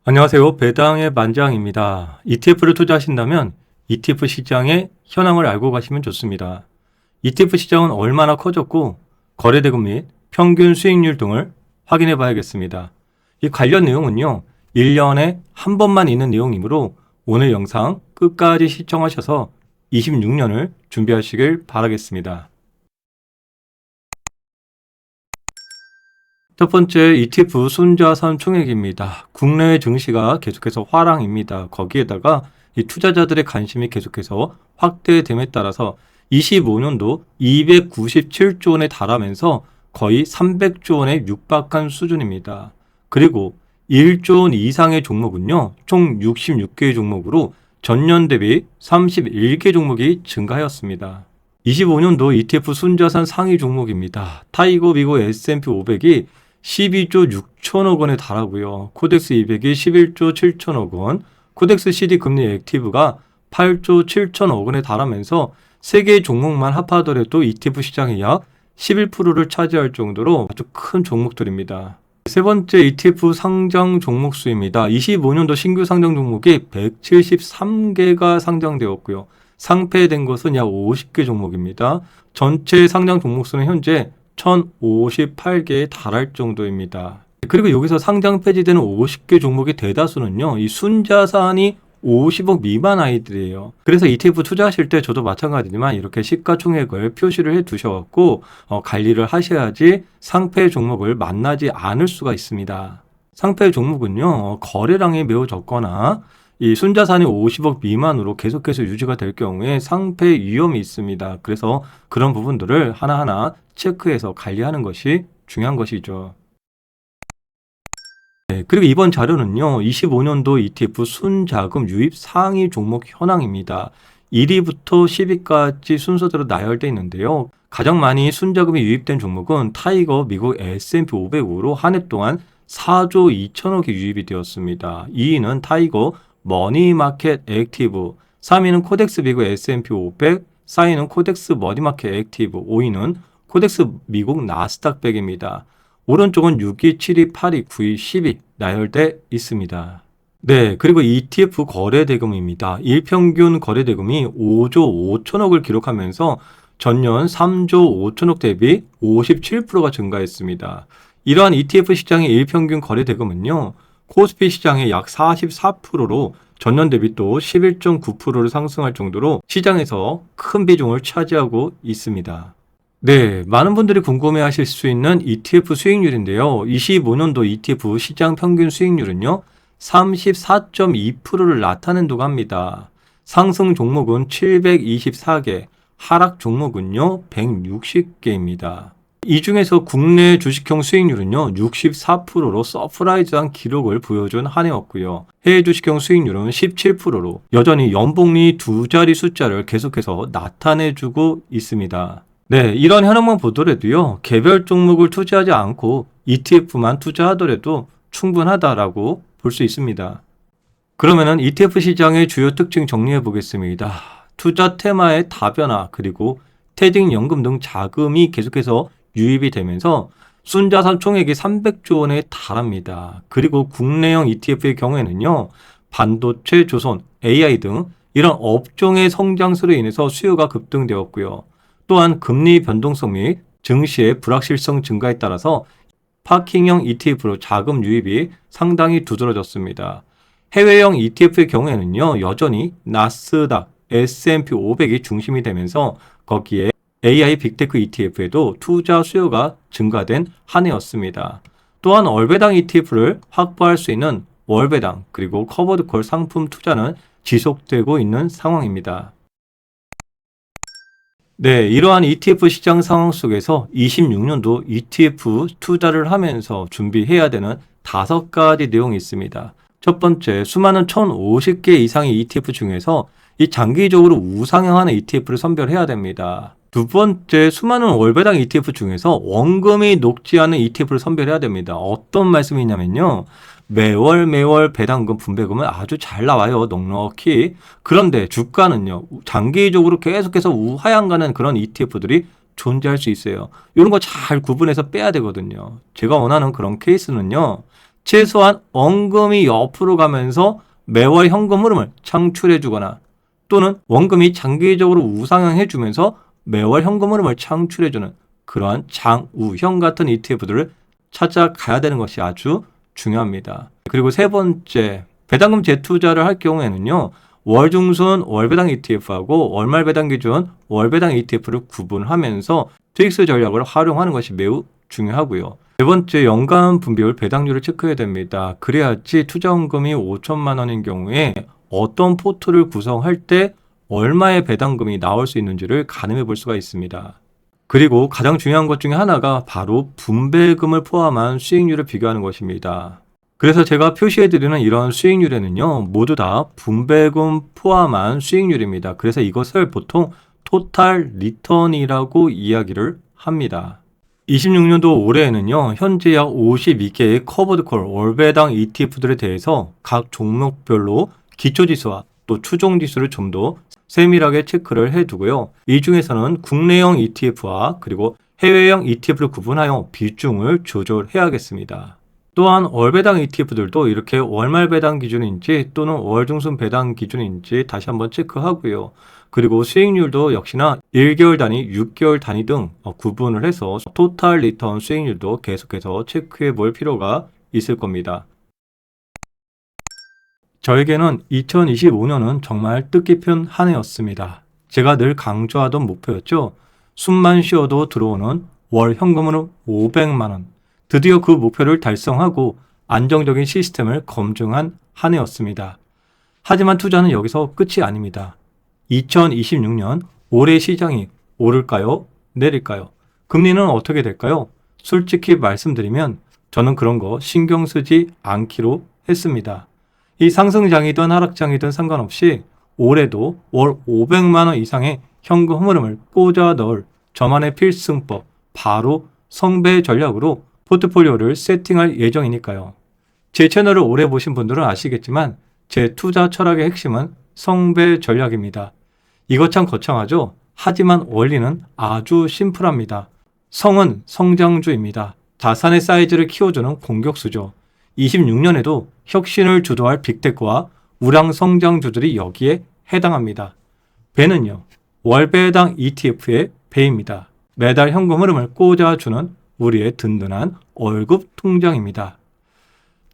안녕하세요. 배당의 만장입니다. ETF를 투자하신다면 ETF 시장의 현황을 알고 가시면 좋습니다. ETF 시장은 얼마나 커졌고 거래대금 및 평균 수익률 등을 확인해 봐야겠습니다. 이 관련 내용은요. 1년에 한 번만 있는 내용이므로 오늘 영상 끝까지 시청하셔서 26년을 준비하시길 바라겠습니다. 첫 번째 ETF 순자산 총액입니다. 국내외 증시가 계속해서 화랑입니다. 거기에다가 이 투자자들의 관심이 계속해서 확대됨에 따라서 25년도 297조 원에 달하면서 거의 300조 원에 육박한 수준입니다. 그리고 1조 원 이상의 종목은요. 총 66개의 종목으로 전년 대비 31개 종목이 증가하였습니다. 25년도 ETF 순자산 상위 종목입니다. 타이거 미국 S&P 500이 12조 6천억 원에 달하고요. 코덱스 200이 11조 7천억 원, 코덱스 CD 금리 액티브가 8조 7천억 원에 달하면서 세 개의 종목만 합하더라도 ETF 시장의 약 11%를 차지할 정도로 아주 큰 종목들입니다. 세 번째 ETF 상장 종목 수입니다. 25년도 신규 상장 종목이 173개가 상장되었고요. 상폐된 것은 약 50개 종목입니다. 전체 상장 종목 수는 현재 1058개에 달할 정도입니다. 그리고 여기서 상장 폐지되는 50개 종목의 대다수는요. 이 순자산이 50억 미만 아이들이에요. 그래서 ETF 투자하실 때 저도 마찬가지지만 이렇게 시가총액을 표시를 해 두셔갖고 관리를 하셔야지 상폐 종목을 만나지 않을 수가 있습니다. 상폐 종목은요. 거래량이 매우 적거나 이 순자산이 50억 미만으로 계속해서 유지가 될 경우에 상폐 위험이 있습니다. 그래서 그런 부분들을 하나하나 체크해서 관리하는 것이 중요한 것이죠. 네, 그리고 이번 자료는요. 25년도 ETF 순자금 유입 상위 종목 현황입니다. 1위부터 10위까지 순서대로 나열되어 있는데요. 가장 많이 순자금이 유입된 종목은 타이거 미국 S&P 500으로 한 해 동안 4조 2천억이 유입이 되었습니다. 2위는 타이거 머니마켓 액티브, 3위는 코덱스 미국 S&P 500, 4위는 코덱스 머니마켓 액티브, 5위는 코덱스 미국 나스닥 100입니다. 오른쪽은 6위, 7위, 8위, 9위, 10위 나열돼 있습니다. 네, 그리고 ETF 거래대금입니다. 일평균 거래대금이 5조 5천억을 기록하면서 전년 3조 5천억 대비 57%가 증가했습니다. 이러한 ETF 시장의 일평균 거래대금은요. 코스피 시장의 약 44%로 전년 대비 또 11.9%를 상승할 정도로 시장에서 큰 비중을 차지하고 있습니다. 네, 많은 분들이 궁금해하실 수 있는 ETF 수익률인데요. 25년도 ETF 시장 평균 수익률은요. 34.2%를 나타낸다고 합니다. 상승 종목은 724개, 하락 종목은요. 160개입니다. 이 중에서 국내 주식형 수익률은요. 64%로 서프라이즈한 기록을 보여준 한 해였고요. 해외 주식형 수익률은 17%로 여전히 연복리 두 자리 숫자를 계속해서 나타내주고 있습니다. 네, 이런 현황만 보더라도요. 개별 종목을 투자하지 않고 ETF만 투자하더라도 충분하다라고 볼 수 있습니다. 그러면은 ETF 시장의 주요 특징 정리해 보겠습니다. 투자 테마의 다변화 그리고 퇴직 연금 등 자금이 계속해서 유입이 되면서 순자산 총액이 300조 원에 달합니다. 그리고 국내형 ETF의 경우에는요. 반도체, 조선, AI 등 이런 업종의 성장세로 인해서 수요가 급등되었고요. 또한 금리 변동성 및 증시의 불확실성 증가에 따라서 파킹형 ETF로 자금 유입이 상당히 두드러졌습니다. 해외형 ETF의 경우에는요. 여전히 나스닥, S&P 500이 중심이 되면서 거기에 AI 빅테크 ETF에도 투자 수요가 증가된 한 해였습니다. 또한 월배당 ETF를 확보할 수 있는 월배당 그리고 커버드콜 상품 투자는 지속되고 있는 상황입니다. 네, 이러한 ETF 시장 상황 속에서 26년도 ETF 투자를 하면서 준비해야 되는 5가지 내용이 있습니다. 첫 번째, 수많은 1050개 이상의 ETF 중에서 이 장기적으로 우상향하는 ETF를 선별해야 됩니다. 두 번째, 수많은 월배당 ETF 중에서 원금이 녹지 않은 ETF를 선별해야 됩니다. 어떤 말씀이냐면요. 매월 배당금, 분배금은 아주 잘 나와요. 넉넉히. 그런데 주가는요. 장기적으로 계속해서 우하향 가는 그런 ETF들이 존재할 수 있어요. 이런 거 잘 구분해서 빼야 되거든요. 제가 원하는 그런 케이스는요. 최소한 원금이 옆으로 가면서 매월 현금 흐름을 창출해 주거나 또는 원금이 장기적으로 우상향해 주면서 매월 현금 흐름을 창출해 주는 그러한 장우형 같은 ETF들을 찾아가야 되는 것이 아주 중요합니다. 그리고 세 번째, 배당금 재투자를 할 경우에는요. 월중순 월배당 ETF하고 월말 배당 기준 월배당 ETF를 구분하면서 트윅스 전략을 활용하는 것이 매우 중요하고요. 네 번째, 연간 분배율 배당률을 체크해야 됩니다. 그래야지 투자원금이 5천만 원인 경우에 어떤 포트를 구성할 때 얼마의 배당금이 나올 수 있는지를 가늠해 볼 수가 있습니다. 그리고 가장 중요한 것 중에 하나가 바로 분배금을 포함한 수익률을 비교하는 것입니다. 그래서 제가 표시해드리는 이런 수익률에는요, 모두 다 분배금 포함한 수익률입니다. 그래서 이것을 보통 토탈 리턴이라고 이야기를 합니다. 26년도 올해에는요, 현재 약 52개의 커버드콜 월배당 ETF들에 대해서 각 종목별로 기초지수와 또 추종지수를 좀 더 세밀하게 체크를 해두고요. 이 중에서는 국내형 ETF와 그리고 해외형 ETF를 구분하여 비중을 조절해야겠습니다. 또한 월배당 ETF들도 이렇게 월말 배당 기준인지 또는 월중순 배당 기준인지 다시 한번 체크하고요. 그리고 수익률도 역시나 1개월 단위, 6개월 단위 등 구분을 해서 토탈 리턴 수익률도 계속해서 체크해 볼 필요가 있을 겁니다. 저에게는 2025년은 정말 뜻깊은 한 해였습니다. 제가 늘 강조하던 목표였죠. 숨만 쉬어도 들어오는 월 현금으로 500만 원. 드디어 그 목표를 달성하고 안정적인 시스템을 검증한 한 해였습니다. 하지만 투자는 여기서 끝이 아닙니다. 2026년 올해 시장이 오를까요? 내릴까요? 금리는 어떻게 될까요? 솔직히 말씀드리면 저는 그런 거 신경 쓰지 않기로 했습니다. 이 상승장이든 하락장이든 상관없이 올해도 월 500만 원 이상의 현금 흐름을 꽂아 넣을 저만의 필승법, 바로 성배 전략으로 포트폴리오를 세팅할 예정이니까요. 제 채널을 오래 보신 분들은 아시겠지만 제 투자 철학의 핵심은 성배 전략입니다. 이거 참 거창하죠? 하지만 원리는 아주 심플합니다. 성은 성장주입니다. 자산의 사이즈를 키워주는 공격수죠. 26년에도 혁신을 주도할 빅테크와 우량 성장주들이 여기에 해당합니다. 배는요, 월배당 ETF의 배입니다. 매달 현금 흐름을 꽂아주는 우리의 든든한 월급 통장입니다.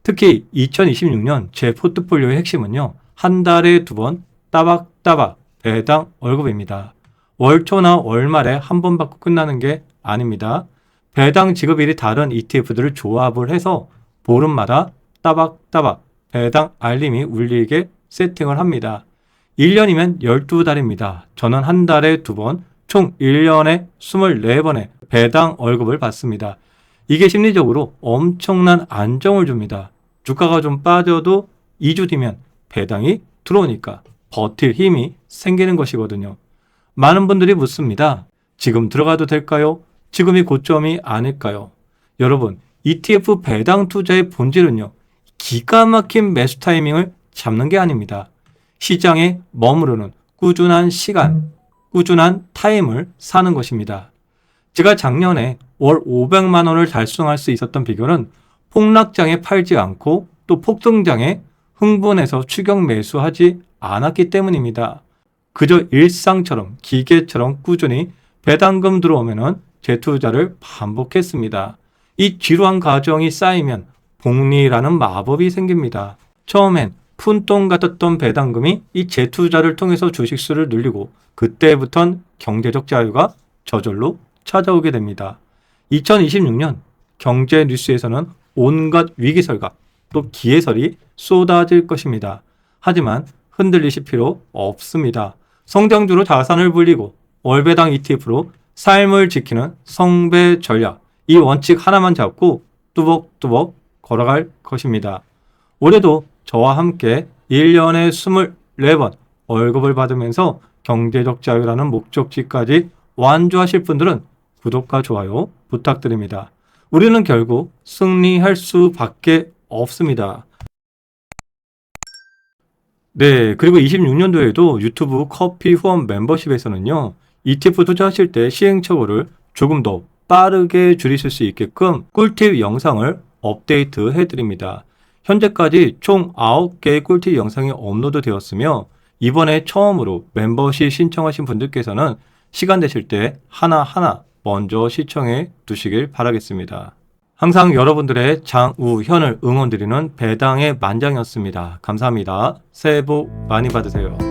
특히 2026년 제 포트폴리오의 핵심은요, 한 달에 2번 따박따박 배당 월급입니다. 월초나 월말에 한 번 받고 끝나는 게 아닙니다. 배당 지급일이 다른 ETF들을 조합을 해서 보름마다 따박따박 배당 알림이 울리게 세팅을 합니다. 1년이면 12달입니다. 저는 한 달에 2번, 총 1년에 24번의 배당 월급을 받습니다. 이게 심리적으로 엄청난 안정을 줍니다. 주가가 좀 빠져도 2주 뒤면 배당이 들어오니까 버틸 힘이 생기는 것이거든요. 많은 분들이 묻습니다. 지금 들어가도 될까요? 지금이 고점이 아닐까요? 여러분, ETF 배당 투자의 본질은요, 기가 막힌 매수 타이밍을 잡는 게 아닙니다. 시장에 머무르는 꾸준한 시간, 꾸준한 타임을 사는 것입니다. 제가 작년에 월 500만 원을 달성할 수 있었던 비결은 폭락장에 팔지 않고 또 폭등장에 흥분해서 추격 매수하지 않았기 때문입니다. 그저 일상처럼 기계처럼 꾸준히 배당금 들어오면은 재투자를 반복했습니다. 이 지루한 과정이 쌓이면 복리라는 마법이 생깁니다. 처음엔 푼돈 같았던 배당금이 이 재투자를 통해서 주식수를 늘리고 그때부턴 경제적 자유가 저절로 찾아오게 됩니다. 2026년 경제 뉴스에서는 온갖 위기설과 또 기회설이 쏟아질 것입니다. 하지만 흔들리실 필요 없습니다. 성장주로 자산을 불리고 월배당 ETF로 삶을 지키는 성배 전략, 이 원칙 하나만 잡고 뚜벅뚜벅 걸어갈 것입니다. 올해도 저와 함께 1년에 24번 월급을 받으면서 경제적 자유라는 목적지까지 완주하실 분들은 구독과 좋아요 부탁드립니다. 우리는 결국 승리할 수밖에 없습니다. 네, 그리고 26년도에도 유튜브 커피 후원 멤버십에서는요, ETF 투자하실 때 시행착오를 조금 더 빠르게 줄이실 수 있게끔 꿀팁 영상을 업데이트 해드립니다. 현재까지 총 9개의 꿀팁 영상이 업로드 되었으며 이번에 처음으로 멤버십 신청하신 분들께서는 시간 되실 때 하나하나 먼저 시청해 두시길 바라겠습니다. 항상 여러분들의 장우현을 응원드리는 배당의 만장이었습니다. 감사합니다. 새해 복 많이 받으세요.